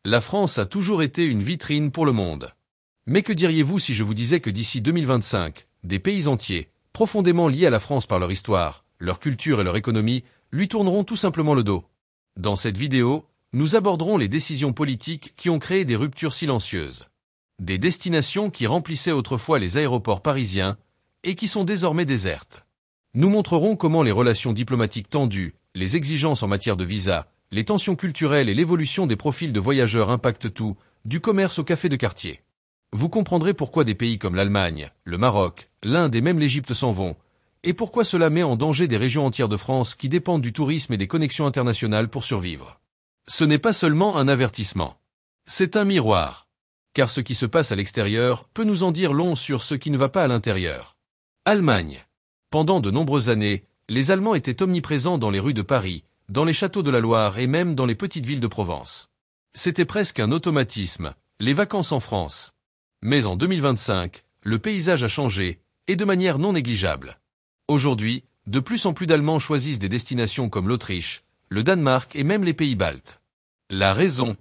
La France a toujours été une vitrine pour le monde. Mais que diriez-vous si je vous disais que d'ici 2025, des pays entiers, profondément liés à la France par leur histoire, leur culture et leur économie, lui tourneront tout simplement le dos? Dans cette vidéo, nous aborderons les décisions politiques qui ont créé des ruptures silencieuses. Des destinations qui remplissaient autrefois les aéroports parisiens et qui sont désormais désertes. Nous montrerons comment les relations diplomatiques tendues, les exigences en matière de visa, les tensions culturelles et l'évolution des profils de voyageurs impactent tout, du commerce au café de quartier. Vous comprendrez pourquoi des pays comme l'Allemagne, le Maroc, l'Inde et même l'Égypte s'en vont, et pourquoi cela met en danger des régions entières de France qui dépendent du tourisme et des connexions internationales pour survivre. Ce n'est pas seulement un avertissement. C'est un miroir. Car ce qui se passe à l'extérieur peut nous en dire long sur ce qui ne va pas à l'intérieur. Allemagne. Pendant de nombreuses années, les Allemands étaient omniprésents dans les rues de Paris, dans les châteaux de la Loire et même dans les petites villes de Provence. C'était presque un automatisme, les vacances en France. Mais en 2025, le paysage a changé, et de manière non négligeable. Aujourd'hui, de plus en plus d'Allemands choisissent des destinations comme l'Autriche, le Danemark et même les pays baltes. La raison?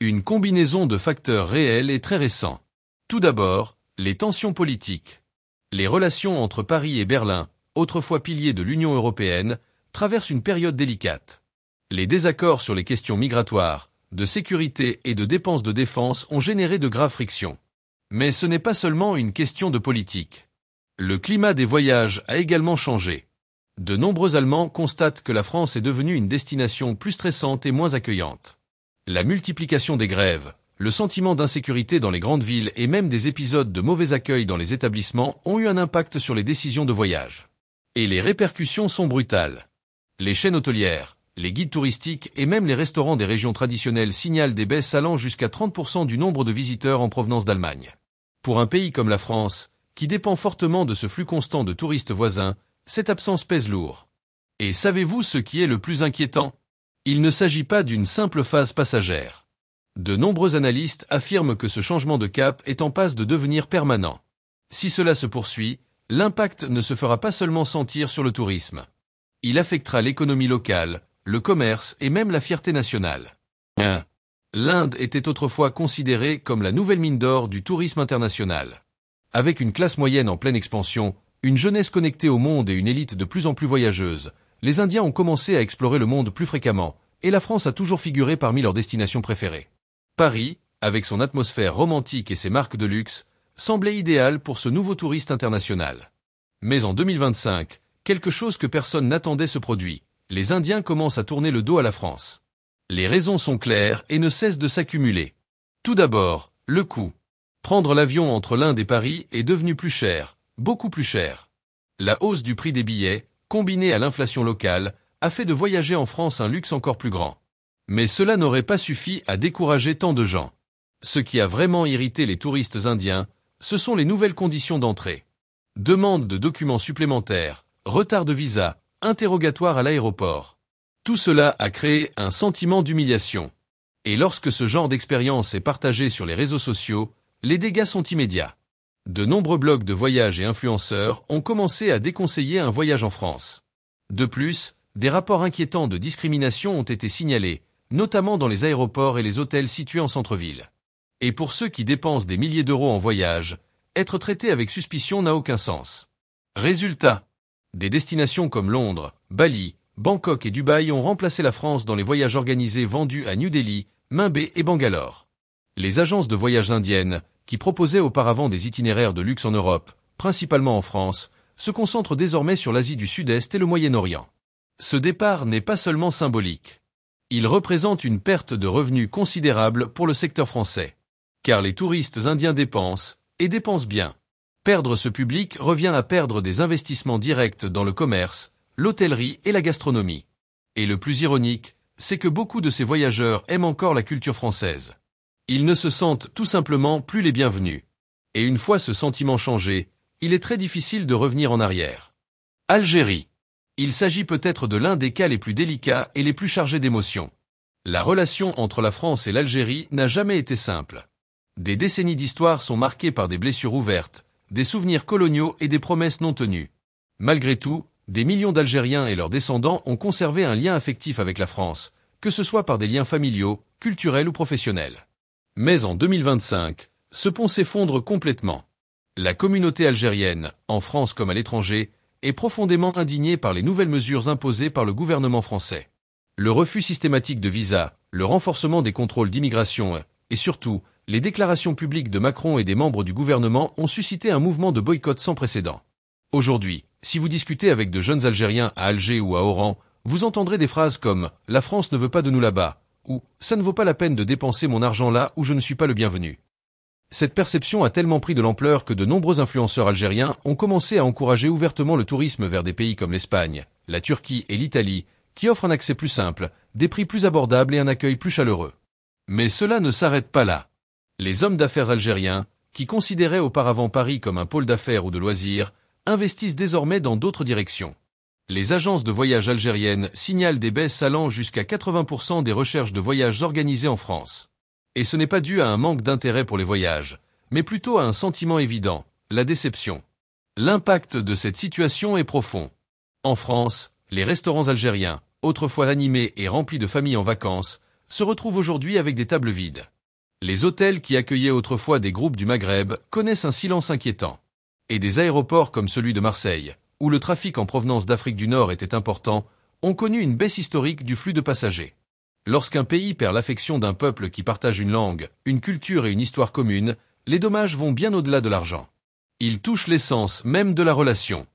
Une combinaison de facteurs réels et très récents. Tout d'abord, les tensions politiques. Les relations entre Paris et Berlin, autrefois piliers de l'Union européenne, traversent une période délicate. Les désaccords sur les questions migratoires, de sécurité et de dépenses de défense ont généré de graves frictions. Mais ce n'est pas seulement une question de politique. Le climat des voyages a également changé. De nombreux Allemands constatent que la France est devenue une destination plus stressante et moins accueillante. La multiplication des grèves, le sentiment d'insécurité dans les grandes villes et même des épisodes de mauvais accueil dans les établissements ont eu un impact sur les décisions de voyage. Et les répercussions sont brutales. Les chaînes hôtelières, les guides touristiques et même les restaurants des régions traditionnelles signalent des baisses allant jusqu'à 30% du nombre de visiteurs en provenance d'Allemagne. Pour un pays comme la France, qui dépend fortement de ce flux constant de touristes voisins, cette absence pèse lourd. Et savez-vous ce qui est le plus inquiétant? Il ne s'agit pas d'une simple phase passagère. De nombreux analystes affirment que ce changement de cap est en passe de devenir permanent. Si cela se poursuit, l'impact ne se fera pas seulement sentir sur le tourisme. Il affectera l'économie locale, le commerce et même la fierté nationale. 1. L'Inde était autrefois considérée comme la nouvelle mine d'or du tourisme international. Avec une classe moyenne en pleine expansion, une jeunesse connectée au monde et une élite de plus en plus voyageuse, les Indiens ont commencé à explorer le monde plus fréquemment, et la France a toujours figuré parmi leurs destinations préférées. Paris, avec son atmosphère romantique et ses marques de luxe, semblait idéal pour ce nouveau touriste international. Mais en 2025, quelque chose que personne n'attendait se produit. Les Indiens commencent à tourner le dos à la France. Les raisons sont claires et ne cessent de s'accumuler. Tout d'abord, le coût. Prendre l'avion entre l'Inde et Paris est devenu plus cher, beaucoup plus cher. La hausse du prix des billets, combinée à l'inflation locale, a fait de voyager en France un luxe encore plus grand. Mais cela n'aurait pas suffi à décourager tant de gens. Ce qui a vraiment irrité les touristes indiens, ce sont les nouvelles conditions d'entrée. Demande de documents supplémentaires, retard de visa, interrogatoire à l'aéroport. Tout cela a créé un sentiment d'humiliation. Et lorsque ce genre d'expérience est partagé sur les réseaux sociaux, les dégâts sont immédiats. De nombreux blogs de voyage et influenceurs ont commencé à déconseiller un voyage en France. De plus, des rapports inquiétants de discrimination ont été signalés, notamment dans les aéroports et les hôtels situés en centre-ville. Et pour ceux qui dépensent des milliers d'euros en voyage, être traité avec suspicion n'a aucun sens. Résultat, des destinations comme Londres, Bali, Bangkok et Dubaï ont remplacé la France dans les voyages organisés vendus à New Delhi, Mumbai et Bangalore. Les agences de voyages indiennes, qui proposaient auparavant des itinéraires de luxe en Europe, principalement en France, se concentrent désormais sur l'Asie du Sud-Est et le Moyen-Orient. Ce départ n'est pas seulement symbolique. Il représente une perte de revenus considérable pour le secteur français. Car les touristes indiens dépensent, et dépensent bien. Perdre ce public revient à perdre des investissements directs dans le commerce, l'hôtellerie et la gastronomie. Et le plus ironique, c'est que beaucoup de ces voyageurs aiment encore la culture française. Ils ne se sentent tout simplement plus les bienvenus. Et une fois ce sentiment changé, il est très difficile de revenir en arrière. Algérie. Il s'agit peut-être de l'un des cas les plus délicats et les plus chargés d'émotions. La relation entre la France et l'Algérie n'a jamais été simple. Des décennies d'histoire sont marquées par des blessures ouvertes, des souvenirs coloniaux et des promesses non tenues. Malgré tout, des millions d'Algériens et leurs descendants ont conservé un lien affectif avec la France, que ce soit par des liens familiaux, culturels ou professionnels. Mais en 2025, ce pont s'effondre complètement. La communauté algérienne, en France comme à l'étranger, est profondément indignée par les nouvelles mesures imposées par le gouvernement français. Le refus systématique de visas, le renforcement des contrôles d'immigration et surtout, les déclarations publiques de Macron et des membres du gouvernement ont suscité un mouvement de boycott sans précédent. Aujourd'hui, si vous discutez avec de jeunes Algériens à Alger ou à Oran, vous entendrez des phrases comme « La France ne veut pas de nous là-bas » ou « Ça ne vaut pas la peine de dépenser mon argent là où je ne suis pas le bienvenu ». Cette perception a tellement pris de l'ampleur que de nombreux influenceurs algériens ont commencé à encourager ouvertement le tourisme vers des pays comme l'Espagne, la Turquie et l'Italie, qui offrent un accès plus simple, des prix plus abordables et un accueil plus chaleureux. Mais cela ne s'arrête pas là. Les hommes d'affaires algériens, qui considéraient auparavant Paris comme un pôle d'affaires ou de loisirs, investissent désormais dans d'autres directions. Les agences de voyage algériennes signalent des baisses allant jusqu'à 80% des recherches de voyages organisées en France. Et ce n'est pas dû à un manque d'intérêt pour les voyages, mais plutôt à un sentiment évident, la déception. L'impact de cette situation est profond. En France, les restaurants algériens, autrefois animés et remplis de familles en vacances, se retrouvent aujourd'hui avec des tables vides. Les hôtels qui accueillaient autrefois des groupes du Maghreb connaissent un silence inquiétant. Et des aéroports comme celui de Marseille, où le trafic en provenance d'Afrique du Nord était important, ont connu une baisse historique du flux de passagers. Lorsqu'un pays perd l'affection d'un peuple qui partage une langue, une culture et une histoire commune, les dommages vont bien au-delà de l'argent. Ils touchent l'essence même de la relation.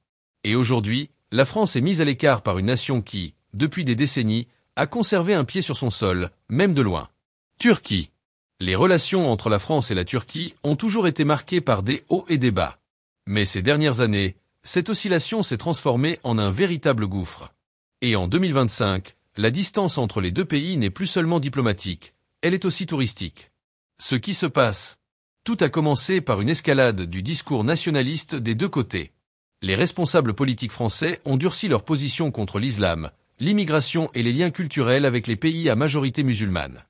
Et aujourd'hui, la France est mise à l'écart par une nation qui, depuis des décennies, a conservé un pied sur son sol, même de loin. Turquie. Les relations entre la France et la Turquie ont toujours été marquées par des hauts et des bas. Mais ces dernières années, cette oscillation s'est transformée en un véritable gouffre. Et en 2025, la distance entre les deux pays n'est plus seulement diplomatique, elle est aussi touristique. Ce qui se passe. Tout a commencé par une escalade du discours nationaliste des deux côtés. Les responsables politiques français ont durci leur position contre l'islam, l'immigration et les liens culturels avec les pays à majorité musulmane.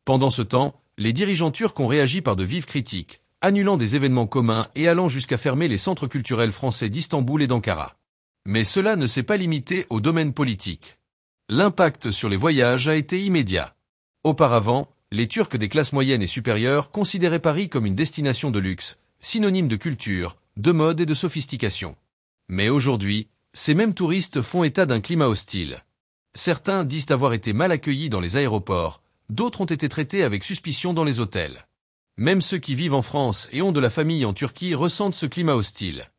Pendant ce temps, les dirigeants turcs ont réagi par de vives critiques, annulant des événements communs et allant jusqu'à fermer les centres culturels français d'Istanbul et d'Ankara. Mais cela ne s'est pas limité au domaine politique. L'impact sur les voyages a été immédiat. Auparavant, les Turcs des classes moyennes et supérieures considéraient Paris comme une destination de luxe, synonyme de culture, de mode et de sophistication. Mais aujourd'hui, ces mêmes touristes font état d'un climat hostile. Certains disent avoir été mal accueillis dans les aéroports, d'autres ont été traités avec suspicion dans les hôtels. Même ceux qui vivent en France et ont de la famille en Turquie ressentent ce climat hostile.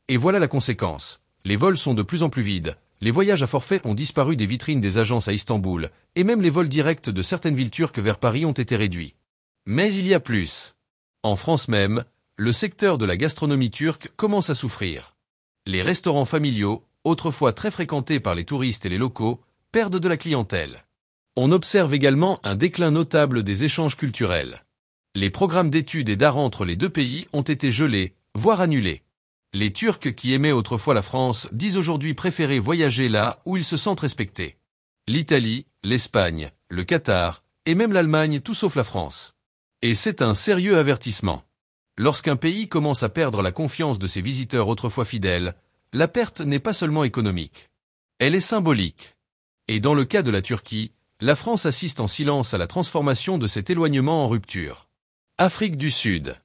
Et voilà la conséquence. Les vols sont de plus en plus vides, les voyages à forfait ont disparu des vitrines des agences à Istanbul, et même les vols directs de certaines villes turques vers Paris ont été réduits. Mais il y a plus. En France même, le secteur de la gastronomie turque commence à souffrir. Les restaurants familiaux, autrefois très fréquentés par les touristes et les locaux, perdent de la clientèle. On observe également un déclin notable des échanges culturels. Les programmes d'études et d'art entre les deux pays ont été gelés, voire annulés. Les Turcs qui aimaient autrefois la France disent aujourd'hui préférer voyager là où ils se sentent respectés. L'Italie, l'Espagne, le Qatar, et même l'Allemagne, tout sauf la France. Et c'est un sérieux avertissement. Lorsqu'un pays commence à perdre la confiance de ses visiteurs autrefois fidèles, la perte n'est pas seulement économique. Elle est symbolique. Et dans le cas de la Turquie, la France assiste en silence à la transformation de cet éloignement en rupture. Afrique du Sud.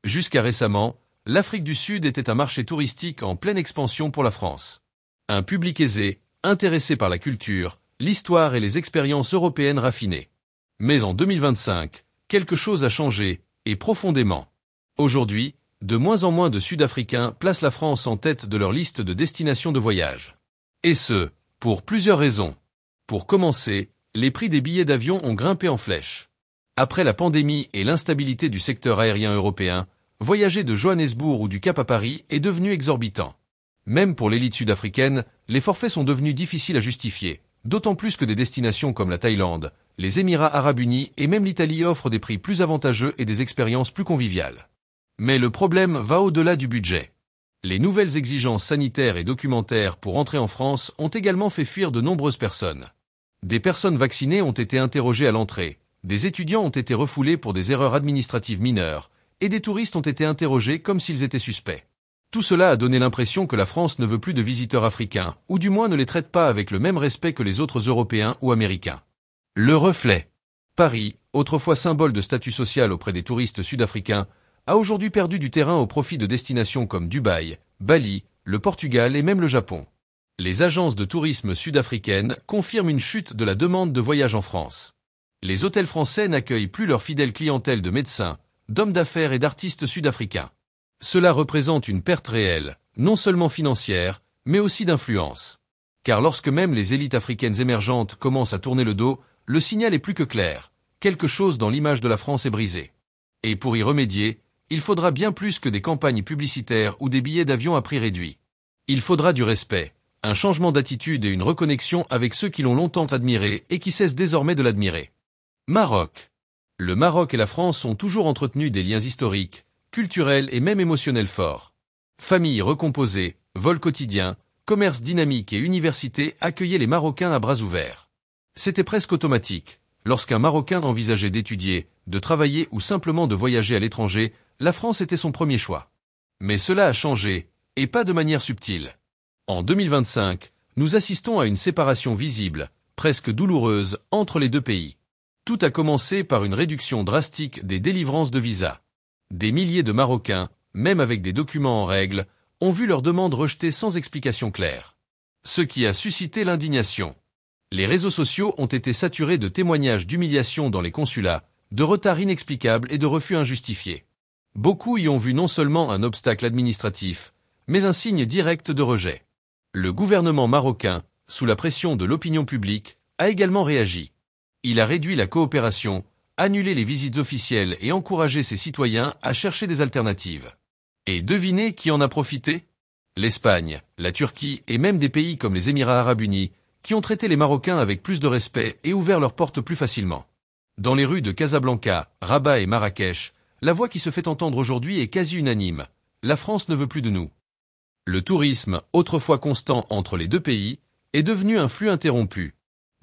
Jusqu'à récemment, l'Afrique du Sud était un marché touristique en pleine expansion pour la France. Un public aisé, intéressé par la culture, l'histoire et les expériences européennes raffinées. Mais en 2025, quelque chose a changé, et profondément. Aujourd'hui, de moins en moins de Sud-Africains placent la France en tête de leur liste de destinations de voyage. Et ce, pour plusieurs raisons. Pour commencer, les prix des billets d'avion ont grimpé en flèche. Après la pandémie et l'instabilité du secteur aérien européen, voyager de Johannesburg ou du Cap à Paris est devenu exorbitant. Même pour l'élite sud-africaine, les forfaits sont devenus difficiles à justifier, d'autant plus que des destinations comme la Thaïlande, les Émirats arabes unis et même l'Italie offrent des prix plus avantageux et des expériences plus conviviales. Mais le problème va au-delà du budget. Les nouvelles exigences sanitaires et documentaires pour entrer en France ont également fait fuir de nombreuses personnes. Des personnes vaccinées ont été interrogées à l'entrée, des étudiants ont été refoulés pour des erreurs administratives mineures, et des touristes ont été interrogés comme s'ils étaient suspects. Tout cela a donné l'impression que la France ne veut plus de visiteurs africains, ou du moins ne les traite pas avec le même respect que les autres Européens ou Américains. Le reflet. Paris, autrefois symbole de statut social auprès des touristes sud-africains, a aujourd'hui perdu du terrain au profit de destinations comme Dubaï, Bali, le Portugal et même le Japon. Les agences de tourisme sud-africaines confirment une chute de la demande de voyage en France. Les hôtels français n'accueillent plus leur fidèle clientèle de médecins, d'hommes d'affaires et d'artistes sud-africains. Cela représente une perte réelle, non seulement financière, mais aussi d'influence. Car lorsque même les élites africaines émergentes commencent à tourner le dos, le signal est plus que clair. Quelque chose dans l'image de la France est brisé. Et pour y remédier, il faudra bien plus que des campagnes publicitaires ou des billets d'avion à prix réduit. Il faudra du respect, un changement d'attitude et une reconnexion avec ceux qui l'ont longtemps admiré et qui cessent désormais de l'admirer. Maroc. Le Maroc et la France ont toujours entretenu des liens historiques, culturels et même émotionnels forts. Familles recomposées, vols quotidiens, commerce dynamique et universités accueillaient les Marocains à bras ouverts. C'était presque automatique. Lorsqu'un Marocain envisageait d'étudier, de travailler ou simplement de voyager à l'étranger, la France était son premier choix. Mais cela a changé, et pas de manière subtile. En 2025, nous assistons à une séparation visible, presque douloureuse, entre les deux pays. Tout a commencé par une réduction drastique des délivrances de visas. Des milliers de Marocains, même avec des documents en règle, ont vu leurs demandes rejetées sans explication claire. Ce qui a suscité l'indignation. Les réseaux sociaux ont été saturés de témoignages d'humiliation dans les consulats, de retards inexplicables et de refus injustifiés. Beaucoup y ont vu non seulement un obstacle administratif, mais un signe direct de rejet. Le gouvernement marocain, sous la pression de l'opinion publique, a également réagi. Il a réduit la coopération, annulé les visites officielles et encouragé ses citoyens à chercher des alternatives. Et devinez qui en a profité? L'Espagne, la Turquie et même des pays comme les Émirats arabes unis, qui ont traité les Marocains avec plus de respect et ouvert leurs portes plus facilement. Dans les rues de Casablanca, Rabat et Marrakech, la voix qui se fait entendre aujourd'hui est quasi unanime. La France ne veut plus de nous. Le tourisme, autrefois constant entre les deux pays, est devenu un flux interrompu.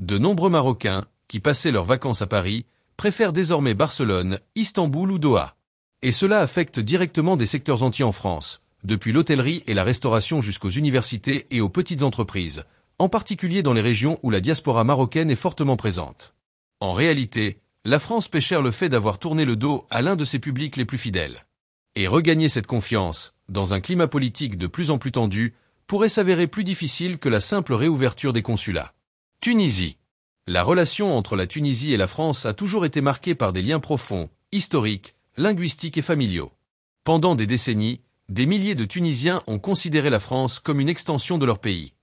De nombreux Marocains, qui passaient leurs vacances à Paris, préfèrent désormais Barcelone, Istanbul ou Doha. Et cela affecte directement des secteurs entiers en France, depuis l'hôtellerie et la restauration jusqu'aux universités et aux petites entreprises, en particulier dans les régions où la diaspora marocaine est fortement présente. En réalité, la France paie cher le fait d'avoir tourné le dos à l'un de ses publics les plus fidèles. Et regagner cette confiance, dans un climat politique de plus en plus tendu, pourrait s'avérer plus difficile que la simple réouverture des consulats. Tunisie. La relation entre la Tunisie et la France a toujours été marquée par des liens profonds, historiques, linguistiques et familiaux. Pendant des décennies, des milliers de Tunisiens ont considéré la France comme une extension de leur pays.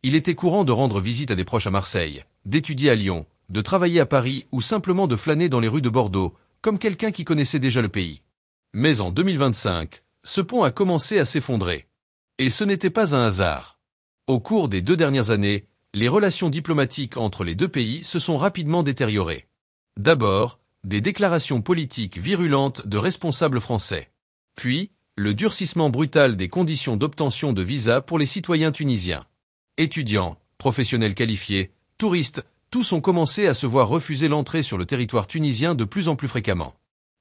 Il était courant de rendre visite à des proches à Marseille, d'étudier à Lyon, de travailler à Paris ou simplement de flâner dans les rues de Bordeaux, comme quelqu'un qui connaissait déjà le pays. Mais en 2025, ce pont a commencé à s'effondrer. Et ce n'était pas un hasard. Au cours des 2 dernières années, les relations diplomatiques entre les deux pays se sont rapidement détériorées. D'abord, des déclarations politiques virulentes de responsables français. Puis, le durcissement brutal des conditions d'obtention de visas pour les citoyens tunisiens. Étudiants, professionnels qualifiés, touristes, tous ont commencé à se voir refuser l'entrée sur le territoire tunisien de plus en plus fréquemment.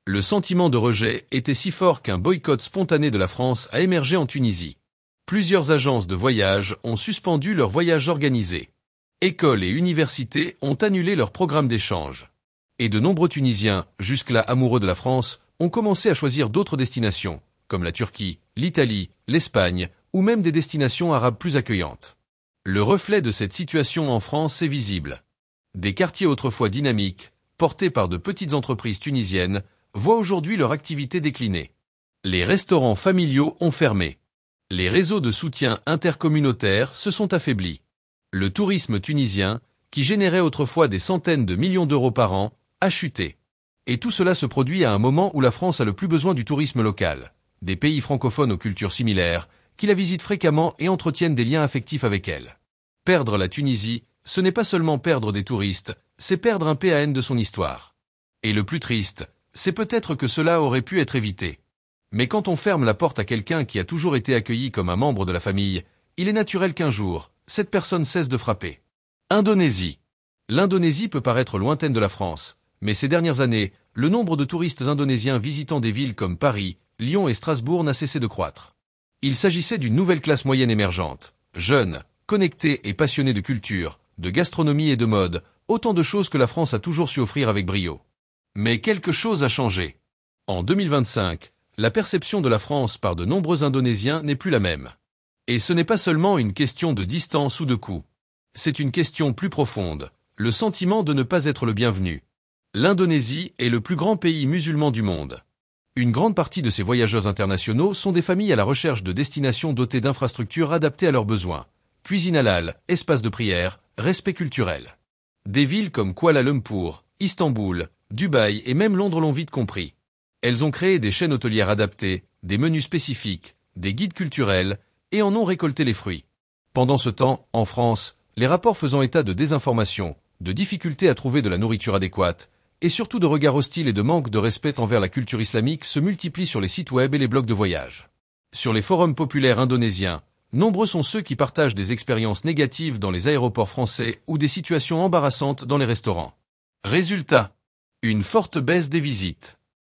Le sentiment de rejet était si fort qu'un boycott spontané de la France a émergé en Tunisie. Plusieurs agences de voyage ont suspendu leurs voyages organisés. Écoles et universités ont annulé leurs programmes d'échange. Et de nombreux Tunisiens, jusque-là amoureux de la France, ont commencé à choisir d'autres destinations, comme la Turquie, l'Italie, l'Espagne, ou même des destinations arabes plus accueillantes. Le reflet de cette situation en France est visible. Des quartiers autrefois dynamiques, portés par de petites entreprises tunisiennes, voient aujourd'hui leur activité décliner. Les restaurants familiaux ont fermé. Les réseaux de soutien intercommunautaires se sont affaiblis. Le tourisme tunisien, qui générait autrefois des centaines de millions d'euros par an, a chuté. Et tout cela se produit à un moment où la France a le plus besoin du tourisme local, des pays francophones aux cultures similaires, qui la visitent fréquemment et entretiennent des liens affectifs avec elle. Perdre la Tunisie, ce n'est pas seulement perdre des touristes, c'est perdre un PAN de son histoire. Et le plus triste, c'est peut-être que cela aurait pu être évité. Mais quand on ferme la porte à quelqu'un qui a toujours été accueilli comme un membre de la famille, il est naturel qu'un jour, cette personne cesse de frapper. Indonésie. L'Indonésie peut paraître lointaine de la France, mais ces dernières années, le nombre de touristes indonésiens visitant des villes comme Paris, Lyon et Strasbourg n'a cessé de croître. Il s'agissait d'une nouvelle classe moyenne émergente, jeune, connectée et passionnée de culture, de gastronomie et de mode, autant de choses que la France a toujours su offrir avec brio. Mais quelque chose a changé. En 2025, la perception de la France par de nombreux Indonésiens n'est plus la même. Et ce n'est pas seulement une question de distance ou de coût. C'est une question plus profonde, le sentiment de ne pas être le bienvenu. L'Indonésie est le plus grand pays musulman du monde. Une grande partie de ces voyageurs internationaux sont des familles à la recherche de destinations dotées d'infrastructures adaptées à leurs besoins. Cuisine halal, espace de prière, respect culturel. Des villes comme Kuala Lumpur, Istanbul, Dubaï et même Londres l'ont vite compris. Elles ont créé des chaînes hôtelières adaptées, des menus spécifiques, des guides culturels, et en ont récolté les fruits. Pendant ce temps, en France, les rapports faisant état de désinformation, de difficultés à trouver de la nourriture adéquate, et surtout de regards hostiles et de manque de respect envers la culture islamique se multiplient sur les sites web et les blogs de voyage. Sur les forums populaires indonésiens, nombreux sont ceux qui partagent des expériences négatives dans les aéroports français ou des situations embarrassantes dans les restaurants. Résultat, une forte baisse des visites.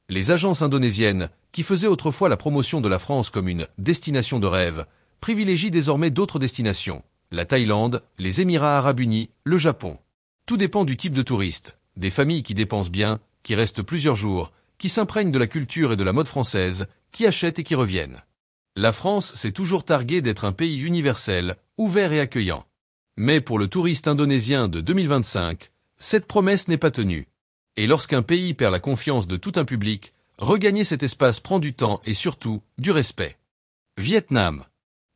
Les agences indonésiennes, qui faisaient autrefois la promotion de la France comme une destination de rêve, privilégient désormais d'autres destinations, la Thaïlande, les Émirats arabes unis, le Japon. Tout dépend du type de touriste. Des familles qui dépensent bien, qui restent plusieurs jours, qui s'imprègnent de la culture et de la mode française, qui achètent et qui reviennent. La France s'est toujours targuée d'être un pays universel, ouvert et accueillant. Mais pour le touriste indonésien de 2025, cette promesse n'est pas tenue. Et lorsqu'un pays perd la confiance de tout un public, regagner cet espace prend du temps et surtout, du respect. Vietnam.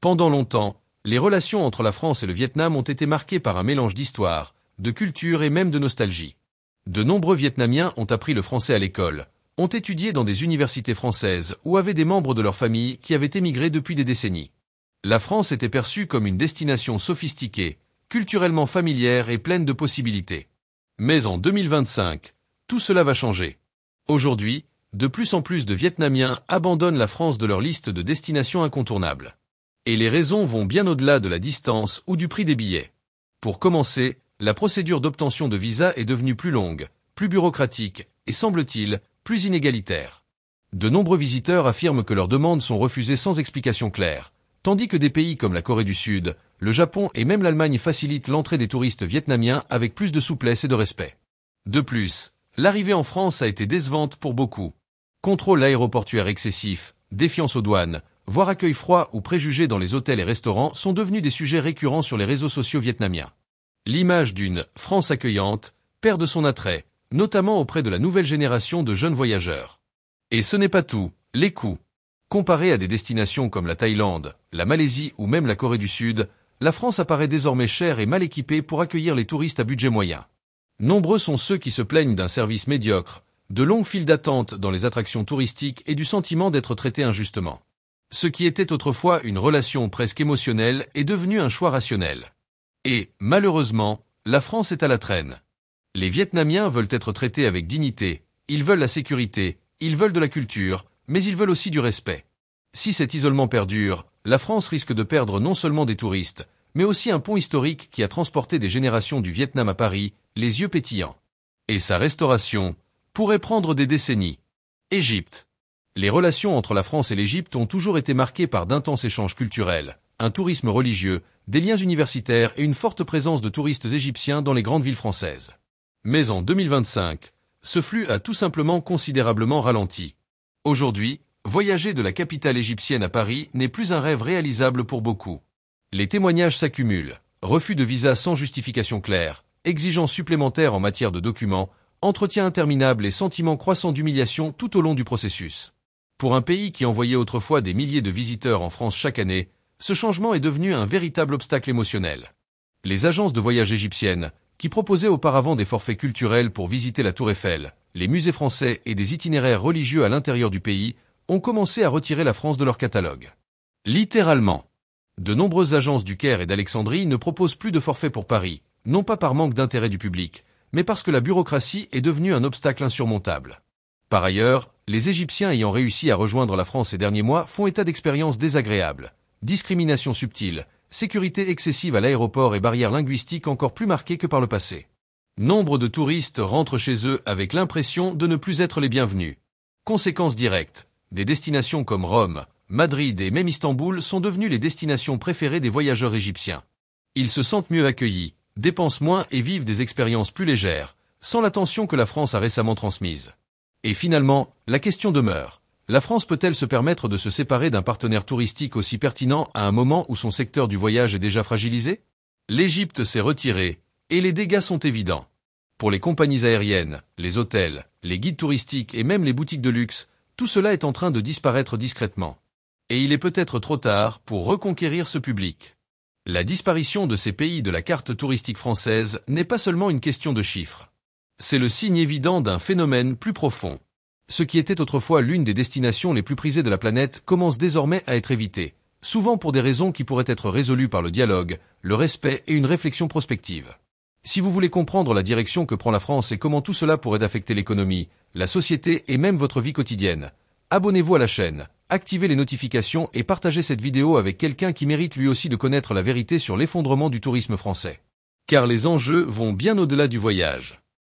Pendant longtemps, les relations entre la France et le Vietnam ont été marquées par un mélange d'histoire, de culture et même de nostalgie. De nombreux Vietnamiens ont appris le français à l'école, ont étudié dans des universités françaises ou avaient des membres de leur famille qui avaient émigré depuis des décennies. La France était perçue comme une destination sophistiquée, culturellement familière et pleine de possibilités. Mais en 2025, tout cela va changer. Aujourd'hui, de plus en plus de Vietnamiens abandonnent la France de leur liste de destinations incontournables. Et les raisons vont bien au-delà de la distance ou du prix des billets. Pour commencer, la procédure d'obtention de visa est devenue plus longue, plus bureaucratique et, semble-t-il, plus inégalitaire. De nombreux visiteurs affirment que leurs demandes sont refusées sans explication claire, tandis que des pays comme la Corée du Sud, le Japon et même l'Allemagne facilitent l'entrée des touristes vietnamiens avec plus de souplesse et de respect. De plus, l'arrivée en France a été décevante pour beaucoup. Contrôle aéroportuaire excessif, défiance aux douanes, voire accueil froid ou préjugés dans les hôtels et restaurants sont devenus des sujets récurrents sur les réseaux sociaux vietnamiens. L'image d'une France accueillante perd de son attrait, notamment auprès de la nouvelle génération de jeunes voyageurs. Et ce n'est pas tout, les coûts. Comparé à des destinations comme la Thaïlande, la Malaisie ou même la Corée du Sud, la France apparaît désormais chère et mal équipée pour accueillir les touristes à budget moyen. Nombreux sont ceux qui se plaignent d'un service médiocre, de longues files d'attente dans les attractions touristiques et du sentiment d'être traités injustement. Ce qui était autrefois une relation presque émotionnelle est devenu un choix rationnel. Et, malheureusement, la France est à la traîne. Les Vietnamiens veulent être traités avec dignité, ils veulent la sécurité, ils veulent de la culture, mais ils veulent aussi du respect. Si cet isolement perdure, la France risque de perdre non seulement des touristes, mais aussi un pont historique qui a transporté des générations du Vietnam à Paris, les yeux pétillants. Et sa restauration pourrait prendre des décennies. Égypte. Les relations entre la France et l'Égypte ont toujours été marquées par d'intenses échanges culturels, un tourisme religieux, des liens universitaires et une forte présence de touristes égyptiens dans les grandes villes françaises. Mais en 2025, ce flux a tout simplement considérablement ralenti. Aujourd'hui, voyager de la capitale égyptienne à Paris n'est plus un rêve réalisable pour beaucoup. Les témoignages s'accumulent, refus de visa sans justification claire, exigences supplémentaires en matière de documents, entretiens interminables et sentiments croissants d'humiliation tout au long du processus. Pour un pays qui envoyait autrefois des milliers de visiteurs en France chaque année, ce changement est devenu un véritable obstacle émotionnel. Les agences de voyage égyptiennes, qui proposaient auparavant des forfaits culturels pour visiter la Tour Eiffel, les musées français et des itinéraires religieux à l'intérieur du pays, ont commencé à retirer la France de leur catalogue. Littéralement. De nombreuses agences du Caire et d'Alexandrie ne proposent plus de forfaits pour Paris, non pas par manque d'intérêt du public, mais parce que la bureaucratie est devenue un obstacle insurmontable. Par ailleurs, les Égyptiens ayant réussi à rejoindre la France ces derniers mois font état d'expériences désagréables. Discrimination subtile, sécurité excessive à l'aéroport et barrières linguistiques encore plus marquées que par le passé. Nombre de touristes rentrent chez eux avec l'impression de ne plus être les bienvenus. Conséquence directe, des destinations comme Rome, Madrid et même Istanbul sont devenues les destinations préférées des voyageurs égyptiens. Ils se sentent mieux accueillis, dépensent moins et vivent des expériences plus légères, sans la tension que la France a récemment transmise. Et finalement, la question demeure. La France peut-elle se permettre de se séparer d'un partenaire touristique aussi pertinent à un moment où son secteur du voyage est déjà fragilisé? L'Égypte s'est retirée, et les dégâts sont évidents. Pour les compagnies aériennes, les hôtels, les guides touristiques et même les boutiques de luxe, tout cela est en train de disparaître discrètement. Et il est peut-être trop tard pour reconquérir ce public. La disparition de ces pays de la carte touristique française n'est pas seulement une question de chiffres. C'est le signe évident d'un phénomène plus profond. Ce qui était autrefois l'une des destinations les plus prisées de la planète commence désormais à être évité, souvent pour des raisons qui pourraient être résolues par le dialogue, le respect et une réflexion prospective. Si vous voulez comprendre la direction que prend la France et comment tout cela pourrait affecter l'économie, la société et même votre vie quotidienne, abonnez-vous à la chaîne, activez les notifications et partagez cette vidéo avec quelqu'un qui mérite lui aussi de connaître la vérité sur l'effondrement du tourisme français. Car les enjeux vont bien au-delà du voyage.